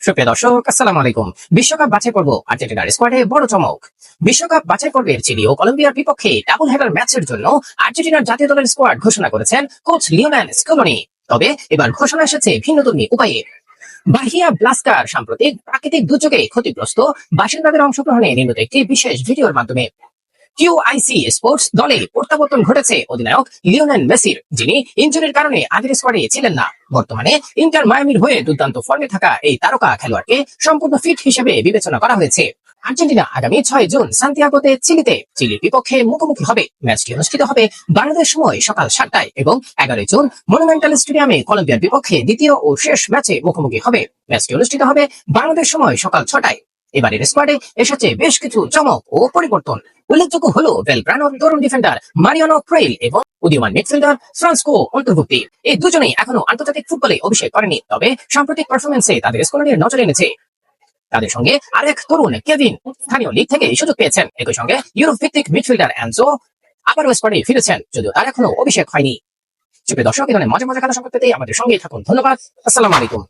সুপ্রিয় দর্শক, আসসালামু আলাইকুম। বিশ্বকাপ বাছাই পর্ব আর্জেন্টিনার স্কোয়াডে বড় চমক। বিশ্বকাপ বাছাই পর্বের চিলি ও কলম্বিয়ার বিপক্ষে ডাবল হেডার ম্যাচের জন্য আর্জেন্টিনার জাতীয় দলের স্কোয়াড ঘোষণা করেছেন কোচ লিওনেল স্কলোনি। তবে এবার ঘোষণা এসেছে ভিন্নধর্মী উপায়ে। বাহিয়া ব্লাস্কার সাম্প্রতিক প্রাকৃতিক দুর্যোগে ক্ষতিগ্রস্ত বাসিন্দাদের অংশগ্রহণে নির্মিত একটি বিশেষ ভিডিওর মাধ্যমে কিউআইসি স্পোর্টস দলে প্রত্যাবর্তন ঘটেছে অধিনায়ক লিওনেল মেসির, যিনি ইনজুরির কারণে আগের স্কোয়াডে ছিলেন না। বর্তমানে ইন্টার মায়ামির হয়ে দুর্দান্ত ফর্মে থাকা এই তারকা খেলোয়াড়কে সম্পূর্ণ ফিট হিসেবে বিবেচনা করা হয়েছে। আর্জেন্টিনা আগামী 6 জুন সান্তিয়াগোতে চিলির বিপক্ষে মুখোমুখি হবে। ম্যাচটি অনুষ্ঠিত হবে বাংলাদেশ সময় সকাল 7টায় এবং 11 জুন মনুমেন্টাল স্টেডিয়ামে কলম্বিয়ার বিপক্ষে দ্বিতীয় ও শেষ ম্যাচে মুখোমুখি হবে। ম্যাচটি অনুষ্ঠিত হবে বাংলাদেশ সময় সকাল 6টায়। এবারের স্কোয়াডে এসেছে বেশ কিছু চমক ও পরিবর্তন। উল্লেখযোগ্য হলো বেলগ্রানোর তরুণ ডিফেন্ডার মারিয়ানো ক্রেইল এবং উদীয়মান মিডফিল্ডার ফ্রান্সকো অন্তর্ভুক্তি। এই দুজনেই এখনো আন্তর্জাতিক ফুটবলে অভিষেক করেনি, তবে সাম্প্রতিক পারফরমেন্সে তাদের স্কোয়াডের নজরে এনেছে। তাদের সঙ্গে আরেক তরুণ কেভিন স্থানীয় লিগ থেকে সুযোগ পেয়েছেন। একই সঙ্গে ইউরোপ ভিত্তিক মিডফিল্ডার অ্যানজো আবারও স্কোয়াডে ফিরেছেন, যদিও তার এখনো অভিষেক হয়নি। সুপ্রিয় দর্শক, এখানে মজা মজা খেলা সংবাদ পেতে আমাদের সঙ্গেই থাকুন। ধন্যবাদ। আসসালামু আলাইকুম।